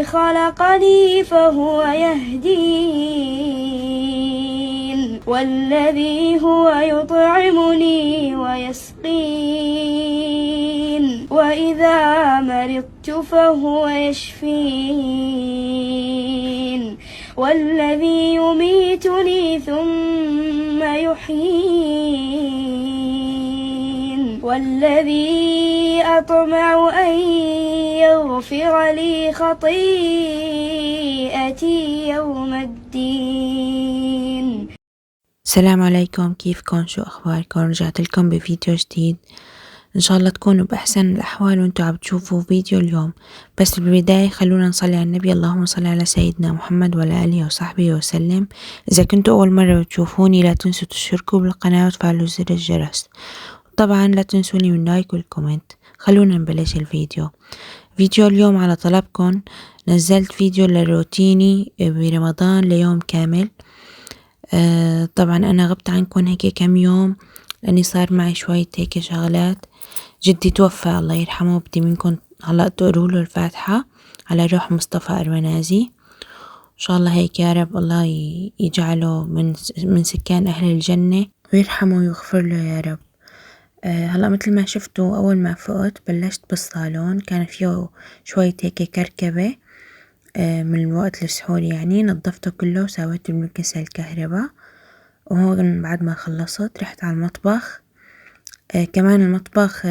خلقني فهو يهدين والذي هو يطعمني ويسقين وإذا مرضت فهو يشفين والذي يميتني ثم يحيين والذي أطمع أن يغفر لي خطيئتي يوم الدين. السلام عليكم، كيفكم؟ شو أخباركم؟ رجعت لكم بفيديو جديد، إن شاء الله تكونوا بأحسن الأحوال وانتوا عم تشوفوا فيديو اليوم. بس بالبداية خلونا نصلي على النبي. اللهم صل على سيدنا محمد وعلى آله وصحبه وسلم. إذا كنتوا أول مرة تشوفوني لا تنسوا تشتركوا بالقناة وتفعلوا زر الجرس، طبعا لا تنسوني من لايك والكومنت. خلونا نبلش الفيديو. فيديو اليوم على طلبكم نزلت فيديو لروتيني برمضان ليوم كامل. طبعا أنا غبت عنكم هيك كم يوم لأني صار معي شوية هيك شغلات. جدي توفى الله يرحمه، بدي منكم هلأ تقروا له الفاتحة على روح مصطفى أرمنازي إن شاء الله. هيك يا رب الله يجعله من سكان أهل الجنة ويرحمه ويغفر له يا رب. هلأ مثل ما شفتوا أول ما فقت بلشت بالصالون، كان فيه شوية هيك كركبة من وقت السحور، يعني نظفته كله وسويته بالمكنسة الكهرباء. وهون بعد ما خلصت رحت على المطبخ. كمان المطبخ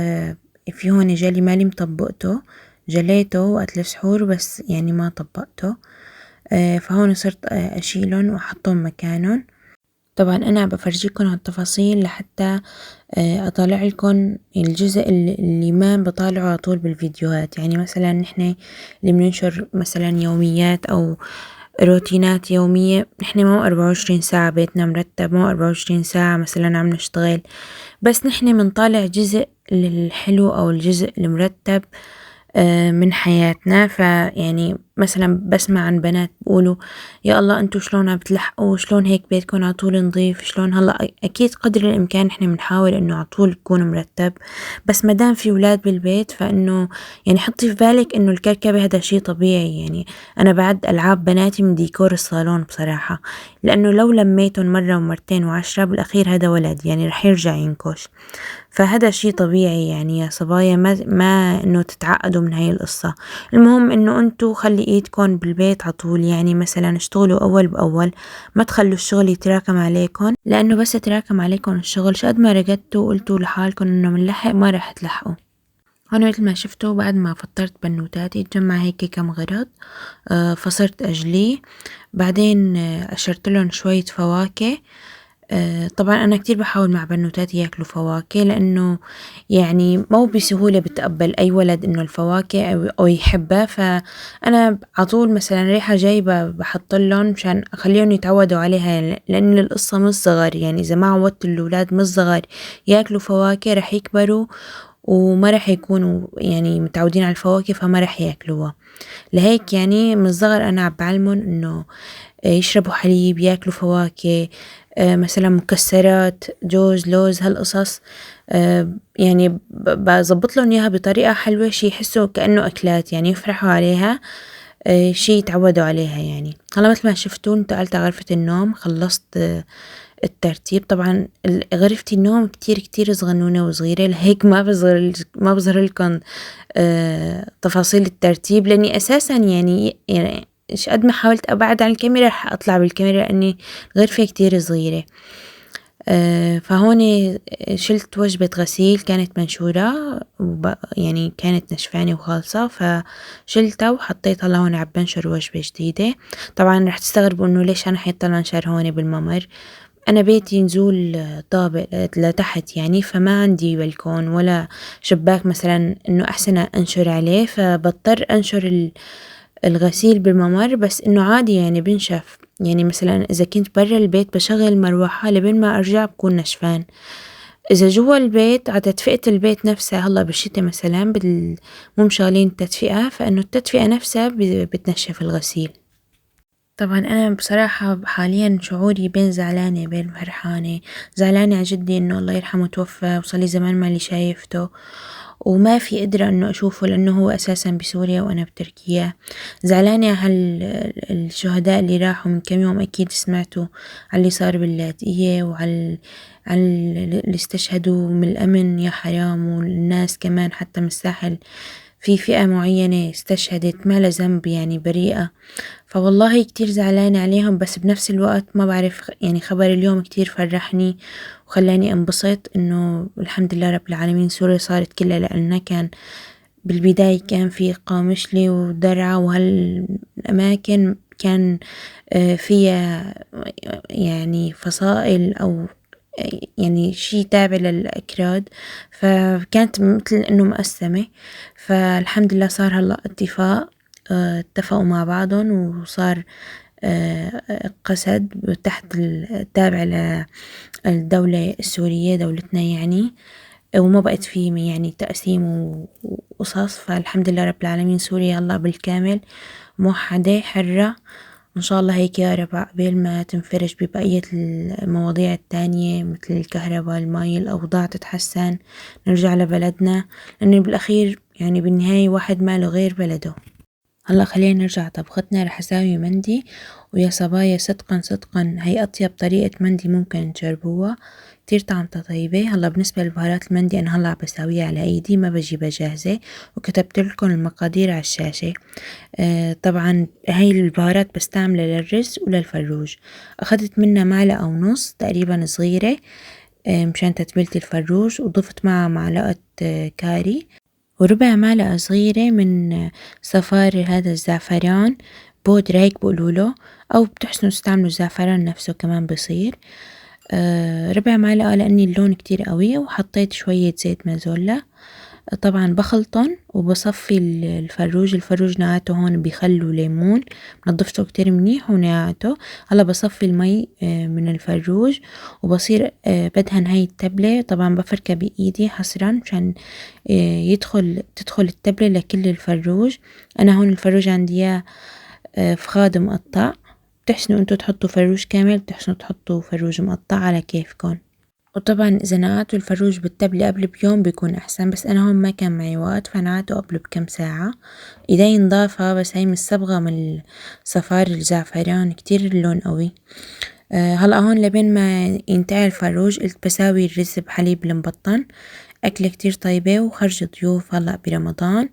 في هون جلي مالي مطبقته، جليته وقت السحور بس يعني ما طبقته. فهون صرت أشيلهم وأحطهم مكانهم. طبعا أنا بفرجيكم هالتفاصيل لحتى أطالع لكم الجزء اللي ما بطالعه على طول بالفيديوهات. يعني مثلا نحن اللي بننشر مثلا يوميات أو روتينات يومية، نحن مو 24 ساعة بيتنا مرتب، مو 24 ساعة مثلا عم نشتغل، بس نحن منطالع جزء الحلو أو الجزء المرتب من حياتنا. فيعني مثلا بسمع عن بنات بيقولوا يا الله انتو شلون بتلحقوا، شلون هيك بيتكم على طول نظيف، شلون. هلا اكيد قدر الامكان نحن بنحاول انه على طول يكون مرتب، بس ما دام في اولاد بالبيت فانه يعني حطي في بالك انه الكركبه هذا شيء طبيعي. يعني انا بعد العاب بناتي من ديكور الصالون بصراحه، لانه لو لميتهم مره ومرتين وعشرة بالاخير هذا ولد يعني رح يرجع ينكش. فهذا شيء طبيعي يعني يا صبايا، ما انه تتعقدوا من هاي القصة. المهم انه انتو خلي ايدكم بالبيت عطول، يعني مثلا اشتغلوا اول باول، ما تخلوا الشغل يتراكم عليكم، لانه بس يتراكم عليكم الشغل شقد ما رقدتوا وقلتوا لحالكم انه منلحق ما رح تلحقوا. هون مثل ما شفتوا بعد ما فطرت بنوتاتي تجمع هيك كم غرض، فصرت اجليه. بعدين اشرت لهم شوية فواكه. طبعا أنا كتير بحاول مع بنوتاتي ياكلوا فواكه، لأنه يعني مو بسهولة بتقبل أي ولد إنه الفواكه أو يحبها. فأنا عطول مثلا ريحة جايبة بحط لهم مشان أخليهم يتعودوا عليها، لأن القصة مش صغر. يعني إذا ما عودت الأولاد مش صغر ياكلوا فواكه رح يكبروا وما رح يكونوا يعني متعودين على الفواكه، فما رح ياكلوها. لهيك يعني من الصغر أنا عم بعلمهم إنه يشربوا حليب، ياكلوا فواكه، مثلا مكسرات، جوز، لوز، هالقصص. يعني بظبط لهم اياها بطريقة حلوة، شي يحسوا كأنه أكلات، يعني يفرحوا عليها، شي يتعودوا عليها. يعني هلا مثل ما شفتوا انتقلت على غرفة النوم، خلصت الترتيب. طبعا غرفة النوم كتير كتير صغنونة وصغيرة، لهيك ما بظهر لكم تفاصيل الترتيب، لاني اساسا يعني ايش قد ما حاولت ابعد عن الكاميرا رح اطلع بالكاميرا لاني غرفة كتير صغيرة. فهون شلت وجبة غسيل كانت منشورة يعني كانت نشفانة وخالصة، فشلتها وحطيتها لهون عم بنشر وجبة جديدة. طبعا رح تستغربوا انه ليش انا حاطة المنشر هون بالممر. انا بيتي نزول طابق لتحت يعني، فما عندي بلكون ولا شباك مثلا انه احسن انشر عليه، فبضطر انشر الغسيل بالممر. بس انه عادي يعني بنشف. يعني مثلا اذا كنت برا البيت بشغل مروحة لبين ما ارجع بكون نشفان. اذا جوا البيت على تدفئة البيت نفسها، هلا بالشتاء مثلا مو مشغلين التدفئة، فانه التدفئة نفسها بتنشف الغسيل. طبعا انا بصراحة حاليا شعوري بين زعلانة بين فرحانة. زعلانة على جدي انه الله يرحمه توفى وصلي زمان ما اللي شايفته، وما في قدرة إنه أشوفه لأنه هو أساسا بسوريا وأنا بتركيا. زعلانة على الشهداء اللي راحوا من كم يوم، أكيد سمعتوا على اللي صار باللاذقية وعلى اللي استشهدوا من الأمن يا حرام، والناس كمان حتى من الساحل في فئة معينة استشهدت ما لها ذنب يعني بريئة. فوالله كتير زعلانة عليهم، بس بنفس الوقت ما بعرف يعني خبر اليوم كتير فرحني وخلاني انبسط انه الحمد لله رب العالمين سوريا صارت كلها لأنها كان بالبداية كان في قامشلي ودرعا وهالأماكن كان فيها يعني فصائل أو يعني شي تابع للأكراد، فكانت مثل إنه مقسمة. فالحمد لله صار هلأ اتفاق، اتفقوا مع بعضهم وصار قسد تحت التابع للدولة السورية دولتنا يعني، وما بقت في يعني تقسيم وقصص. فالحمد لله رب العالمين سوريا الله بالكامل موحدة حرة، إن شاء الله هيك يا رب قبل ما تنفرج ببقية المواضيع التانية مثل الكهرباء المي الأوضاع تتحسن نرجع لبلدنا، لأنه بالأخير يعني بالنهاية واحد ما له غير بلده. هلا خلينا نرجع طبختنا. رح اساوي مندي، ويا صبايا صدقا صدقا هي اطيب طريقة مندي ممكن تجربوها، كتير طعمتها طيبة. هلا بالنسبة لبهارات المندي انا هلا بساويها على ايدي ما بجيبها جاهزة، وكتبت لكم المقادير على الشاشة. طبعا هاي البهارات بستعملها للرز وللفروج. اخذت منها معلقة ونص تقريبا صغيرة مشان تتبيلة الفروج، وضفت معها معلقة كاري، وربع معلقة صغيرة من صفار هذا الزعفران بودرة هيك بقولوله، أو بتحسنوا تستعملوا الزعفران نفسه كمان بصير. ربع معلقة لأني اللون كتير قوي، وحطيت شوية زيت مازولا. طبعا بخلطن وبصفي الفروج نقعته هون بخلوا ليمون نضفته كتير منيح ونقعته. هلا بصفي المي من الفروج وبصير بدهن هاي التبلة. طبعا بفركها بإيدي حصرا مشان تدخل التبلة لكل الفروج. أنا هون الفروج عندي إياه فخاد مقطع، بتحسنوا انتو تحطوا فروج كامل، بتحسنوا تحطوا فروج مقطع على كيفكن. وطبعا إذا نقعتوا الفروج بالتبلة قبل بيوم بيكون أحسن، بس أنا هون ما كان معي وقت فنقعته قبل بكم ساعة. إيدي نضافة بس هاي متصبغة من صفار الزعفران كتير اللون قوي. هلأ هون لبين ما ينتهي الفروج قلت بساوي الرز بحليب المبطن، أكلة كتير طيبة وخرج ضيوف هلأ برمضان.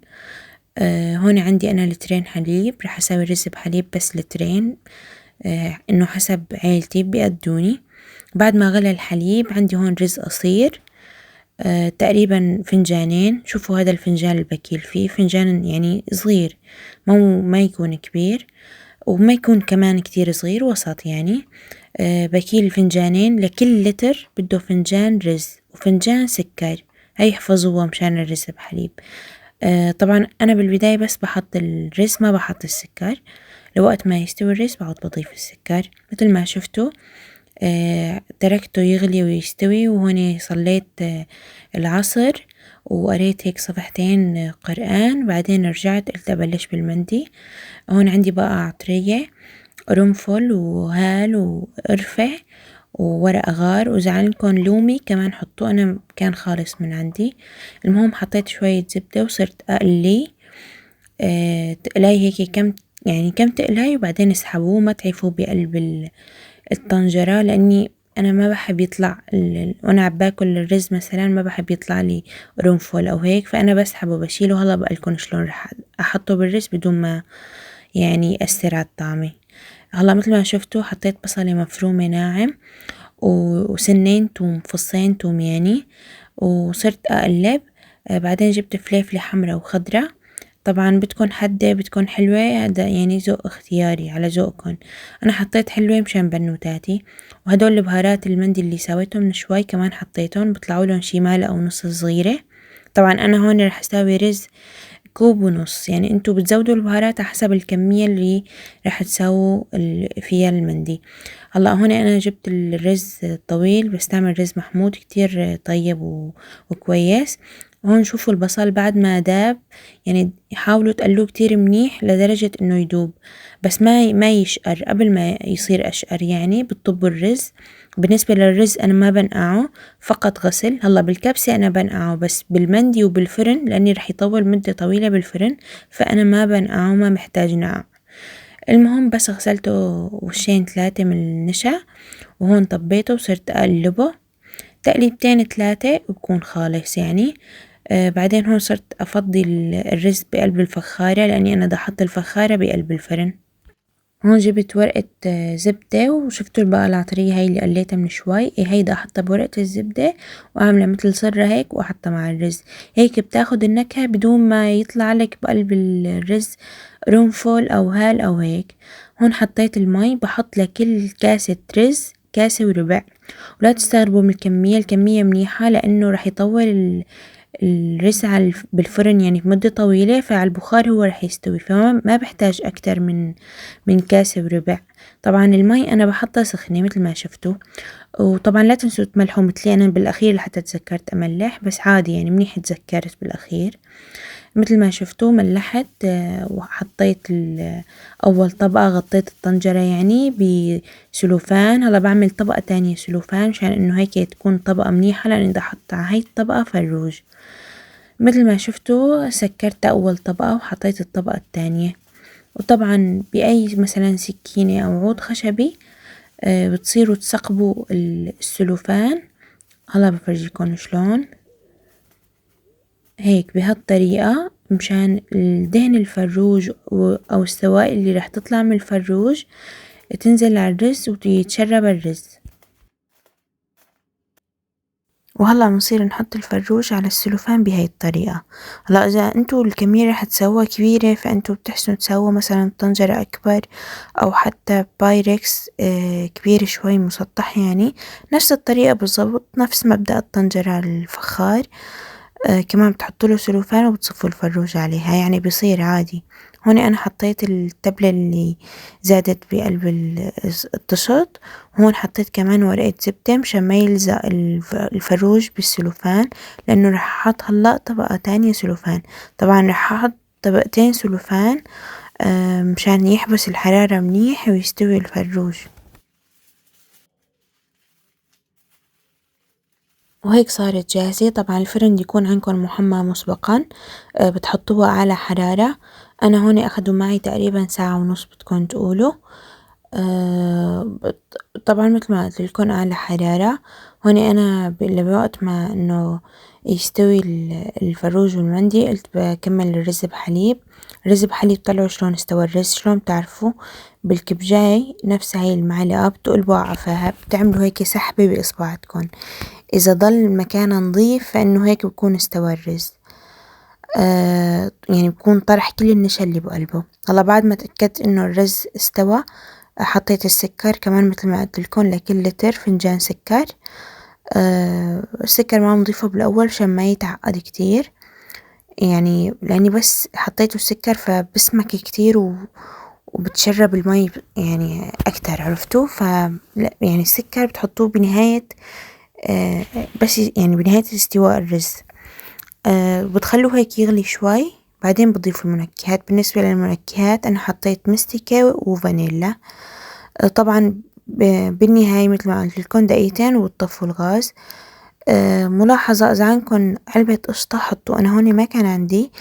هون عندي أنا لترين حليب، رح أساوي رز بحليب بس لترين، إنه حسب عيلتي بيقدوني. بعد ما غلى الحليب عندي هون رز قصير تقريبا فنجانين. شوفوا هذا الفنجان اللي بكيل فيه فنجان يعني صغير، ما يكون كبير وما يكون كمان كتير صغير، وسط يعني. بكيل فنجانين، لكل لتر بده فنجان رز وفنجان سكر، هي احفظوها مشان الرز بحليب. طبعا أنا بالبداية بس بحط الرز ما بحط السكر، لوقت ما يستوي الرز بعد بضيف السكر مثل ما شفتوا. تركته يغلي ويستوي، وهون صليت العصر وقريت هيك صفحتين قرآن، بعدين رجعت قلت أبلش بالمندي. هون عندي بقى عطرية قرنفل وهال وقرفة وورق غار، وزعلنكن لومي كمان حطوه، أنا كان خالص من عندي. المهم حطيت شوية زبدة وصرت أقلي تقلاي هيك كم تقلاي، وبعدين اسحبوه ما تعيفوه بقلب الطنجرة، لأني أنا ما بحب يطلع وأنا عباكل الرز مثلا ما بحب يطلع لي قرنفل أو هيك، فأنا بسحبه بشيله. هلا بقلكن شلون رح أحطه بالرز بدون ما يعني يأثر على الطعمة. هلا مثل ما شفتوا حطيت بصلة مفرومة ناعم وسنين توم، فصين توم يعني، وصرت أقلب. بعدين جبت فليفلة حمرا وخضرا، طبعا بتكون حادة بتكون حلوة، هذا يعني ذوق اختياري على ذوقكم. أنا حطيت حلوة مشان بنوتاتي. وهدول البهارات المندي اللي سويتهم من شوي كمان حطيتهم، بطلعوا لهم شي معلقة ونص صغيرة. طبعا أنا هون رح أساوي رز كوب ونص، يعني انتوا بتزودوا البهارات على حسب الكمية اللي رح تسووا فيها المندي. هلا هون انا جبت الرز الطويل، بستعمل رز محمود كتير طيب وكويس. وهون شوفوا البصل بعد ما داب، يعني حاولوا تقلوه كتير منيح لدرجة انه يدوب، بس ما يشقر. قبل ما يصير اشقر يعني بتطبوا الرز. بالنسبة للرز انا ما بنقعه، فقط غسل. هلا بالكبسة انا بنقعه، بس بالمندي وبالفرن لاني رح يطول مدة طويلة بالفرن، فانا ما بنقعه، ما محتاج نقع. المهم بس غسلته وشين 3 من النشا، وهون طبيته وصرت اقلبه تقليبتين 3 وبكون خالص يعني. بعدين هون صرت أفضي الرز بقلب الفخارة، لأني أنا دا حط الفخارة بقلب الفرن. هون جبت ورقة زبدة، وشفتوا البقى العطرية هاي اللي قليتها من شوي، هيدا أحطها بورقة الزبدة وعاملة مثل صرة هيك وأحطها مع الرز، هيك بتاخد النكهة بدون ما يطلع لك بقلب الرز قرنفل أو هال أو هيك. هون حطيت المي، بحط لكل كاسة رز كاسة وربع، ولا تستغربوا من الكمية منيحة لأنه رح يطول الرز بالفرن يعني في مدة طويلة، فعلى البخار هو رح يستوي، فما بحتاج أكتر من كاسة وربع. طبعا المي أنا بحطها سخنة مثل ما شفتوا، وطبعا لا تنسوا تملحوا مثلي أنا بالأخير لحتى تذكرت أملح، بس عادي يعني منيح تذكرت بالأخير. مثل ما شفتوا ملحت، وحطيت أول طبقة، غطيت الطنجرة يعني بسلوفان. هلا بعمل طبقة تانية سلوفان مشان إنه هيك تكون طبقة منيحة، لأن إذا حط على هاي الطبقة فروج. مثل ما شفتوا سكرت أول طبقة وحطيت الطبقة التانية، وطبعا بأي مثلا سكينة أو عود خشبي بتصيروا تثقبوا السلوفان. هلا بفرجيكم شلون، هيك بهالطريقة مشان الدهن الفروج أو السوائل اللي رح تطلع من الفروج تنزل على الرز ويتشرب الرز. وهلا بنصير نحط الفروج على السلوفان بهاي الطريقة. هلا إذا انتو الكمية رح تسووها كبيرة، فانتو بتحسنوا تسووا مثلا طنجرة أكبر، أو حتى بايركس كبير شوي مسطح، يعني نفس الطريقة بالضبط، نفس مبدأ الطنجرة الفخار. كمان بتحطوا له سلوفان وبتصفوا الفروج عليها، يعني بيصير عادي. هون أنا حطيت التبلة اللي زادت بقلب الطشت، وهون حطيت كمان ورقة زبدة مشان ما يلزق الفروج بالسلوفان، لأنه رح أحط هلأ طبقة تانية سلوفان. طبعا رح أحط طبقتين سلوفان مشان يحبس الحرارة منيح ويستوي الفروج. وهيك صارت جاهزة. طبعا الفرن يكون عندكم محمى مسبقا، بتحطوها على حرارة. أنا هون أخدوا معي تقريبا 1.5 ساعة بدكم تقولوا. طبعا مثل ما قلت لكم على حرارة. هون أنا بوقت ما إنه يستوي الفروج والمندي قلت بكمل الرز بحليب. الرز بحليب طلعوا شلون استوى الرز، شلون بتعرفوا؟ بالكبجاي نفس هاي المعلقة بتقلبوا على قفاها، بتعملوا هيك سحبة بإصبعتكم، إذا ضل المكان نظيف فإنه هيك بكون استوى الرز. يعني بكون طرح كل النشا اللي بقلبه. هلا بعد ما تأكدت إنه الرز استوى حطيت السكر كمان مثل ما قلت لكم، لكل لتر فنجان سكر. السكر ما نضيفه بالأول عشان ما يتعقد كتير، يعني لأني بس حطيته السكر فبسمك كتير وبتشرب المي يعني أكتر، عرفتوا؟ يعني السكر بتحطوه بنهاية بس يعني بنهاية استواء الرز. بتخلوه هيك يغلي شوي، بعدين بضيفوا المنكهات. بالنسبة للمنكهات أنا حطيت مستكة وفانيلا. طبعا بالنهاية مثل ما قلت لكم دقيقتين وتطفوا الغاز. ملاحظة إذا عندكم علبة قشطة حطوا، أنا هون ما كان عندي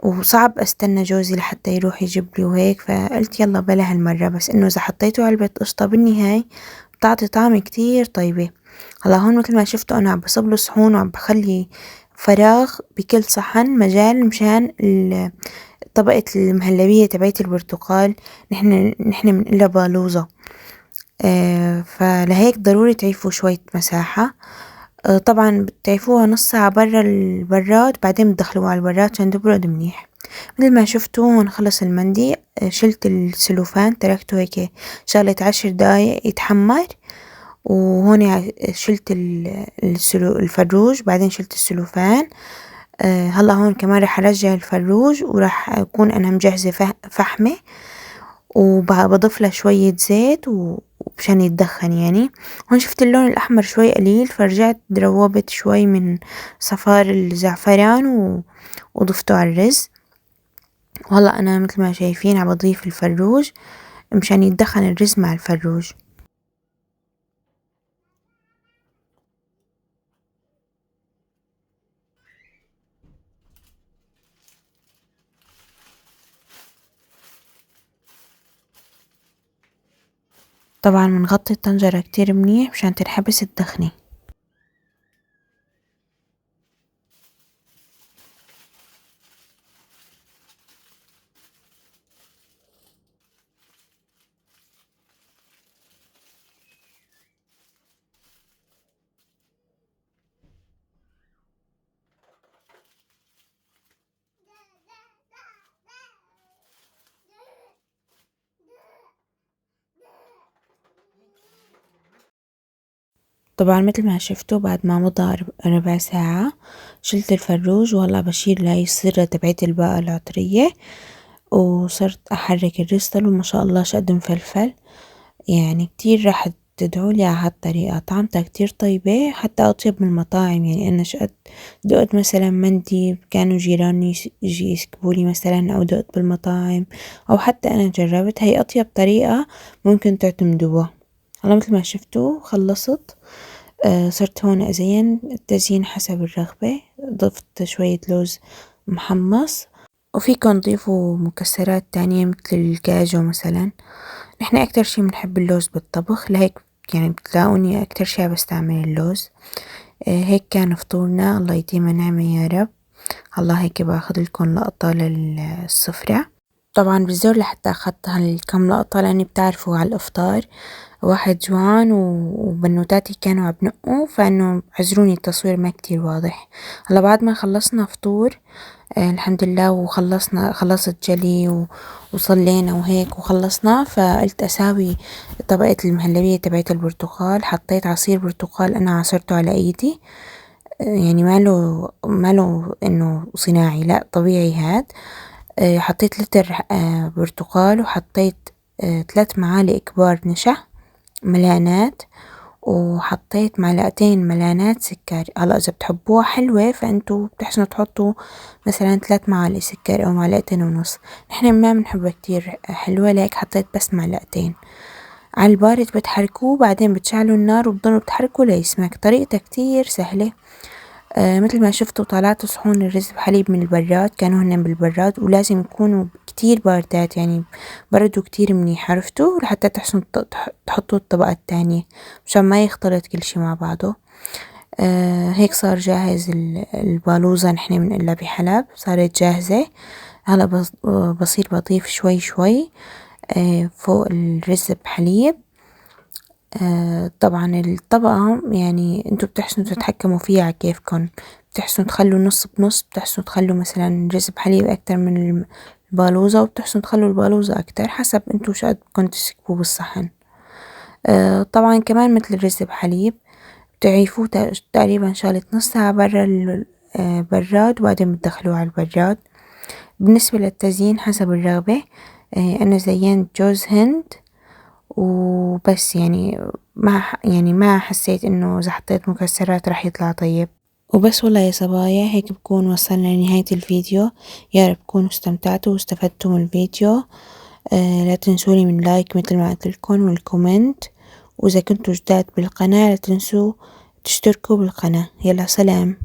وصعب استنى جوزي لحتى يروح يجيب لي وهيك، فقلت يلا بلا هالمرة، بس إنه إذا حطيتوا علبة قشطة بالنهاية بتعطي طعم كتير طيبة. هلا هون مثل ما شفتوا أنا عم بصب له صحون وعم بخلي فراغ بكل صحن مجال مشان طبقة المهلبية تبعت البرتقال نحن بنقلها بالوزة. فلهيك ضروري تعيفوا شوية مساحة. طبعا بتعيفوها نص ساعة برا البراد، بعدين بتدخلوها على البراد عشان تبرد منيح. مثل ما شفتوا هون خلص المندي. شلت السلوفان تركته هيك شغلة 10 دقايق يتحمر، وهون شلت الفروج، بعدين شلت السلوفان. هلا هون كمان رح ارجع الفروج، وراح اكون انا مجهزة فحمة، وبضيف لها شوية زيت ومشان يتدخن يعني. هون شفت اللون الأحمر شوي قليل، فرجعت دروبت شوي من صفار الزعفران وضفته على الرز. وهلا أنا مثل ما شايفين عم بضيف الفروج مشان يتدخن الرز مع الفروج. طبعا بنغطي الطنجرة كتير منيح مشان تنحبس الدخنة. طبعا مثل ما شفتوا بعد ما مضى ربع ساعة شلت الفروج، وهلا بشيل هاي الصيرة تبعت الباقة العطرية، وصرت أحرك الرز. طلعوا ما شاء الله شقد مفلفل، يعني كتير راح تدعولي على هالطريقة، طعمتها كتير طيبة حتى أطيب من المطاعم. يعني أنا شقد دقت مثلا مندي كانوا جيراني يجي يسكبولي مثلا، أو دقت بالمطاعم، أو حتى أنا جربت، هي أطيب طريقة ممكن تعتمدوها. هلا مثل ما شفتوا خلصت. صرت هون أزين التزيين حسب الرغبة، ضفت شوية لوز محمص، وفيكن تضيفوا مكسرات تانية مثل الكاجو مثلا. نحن أكتر شي بنحب اللوز بالطبخ، لهيك يعني بتلاقوني أكتر شي بستعمل اللوز. هيك كان فطورنا، الله يديمه نعمة يا رب. الله هيك باخد لكم لقطة للسفرة. طبعا بالزور لحتى أخدت هالكم لقطة لأني بتعرفوا على الإفطار واحد جوعان وبنوتاتي كانوا عم بنقوا، فإنه عذروني التصوير ما كتير واضح. هلا بعد ما خلصنا فطور الحمد لله، خلصت جلي وصلينا وهيك وخلصنا، فقلت أساوي طبقة المهلبية تبعت البرتقال. حطيت عصير برتقال أنا عصرته على إيدي، يعني ماله إنه صناعي، لا طبيعي هاد. حطيت لتر برتقال، وحطيت 3 معالق كبار نشا ملانات، وحطيت معلقتين ملانات سكر. هلا إذا بتحبوها حلوة فأنتوا بتحسنوا تحطوا مثلا 3 معالق سكر أو 2.5 معلقة. نحن ما بنحبها كتير حلوة، لهيك حطيت بس معلقتين. على البارد بتحركوه، بعدين بتشعلوا النار وبتضلوا بتحركوا ليسمك. طريقتها كتير سهلة. مثل ما شفتوا طلعت صحون الرز بحليب من البراد، كانوا هن بالبراد، ولازم يكونوا كتير باردات، يعني بردوا كتير منيح، عرفتوا، لحتى تحسنوا تحطوا الطبقة التانية مشان ما يختلط كل شي مع بعضه. هيك صار جاهز البالوزة، نحن بنقلها بحلب، صارت جاهزة. هلا بصير بضيف شوي شوي فوق الرز بحليب. طبعا الطبقة يعني انتوا بتحسنوا تتحكموا فيها على كيفكن، بتحسنوا تخلوا نص بنص، بتحسنوا تخلوا مثلا رز بحليب اكتر من البالوزة، وبتحسنوا تخلوا البالوزة اكتر حسب انتوا شو قد بدكن تسكبوا بالصحن. طبعا كمان مثل الرز بحليب بتعيفوه تقريبا شغلة نص ساعة برا البراد، وبعدين بتدخلوه على البراد. بالنسبة للتزيين حسب الرغبة، أنا زينت جوز هند وبس، يعني ما حسيت انه اذا حطيت مكسرات راح يطلع طيب وبس. والله يا صبايا هيك بكون وصلنا لنهاية الفيديو. يا رب تكونوا استمتعتوا واستفدتوا من الفيديو. لا تنسوني من لايك مثل ما قلت لكم، والكومنت، واذا كنتوا جداد بالقناة لا تنسوا تشتركوا بالقناة. يلا سلام.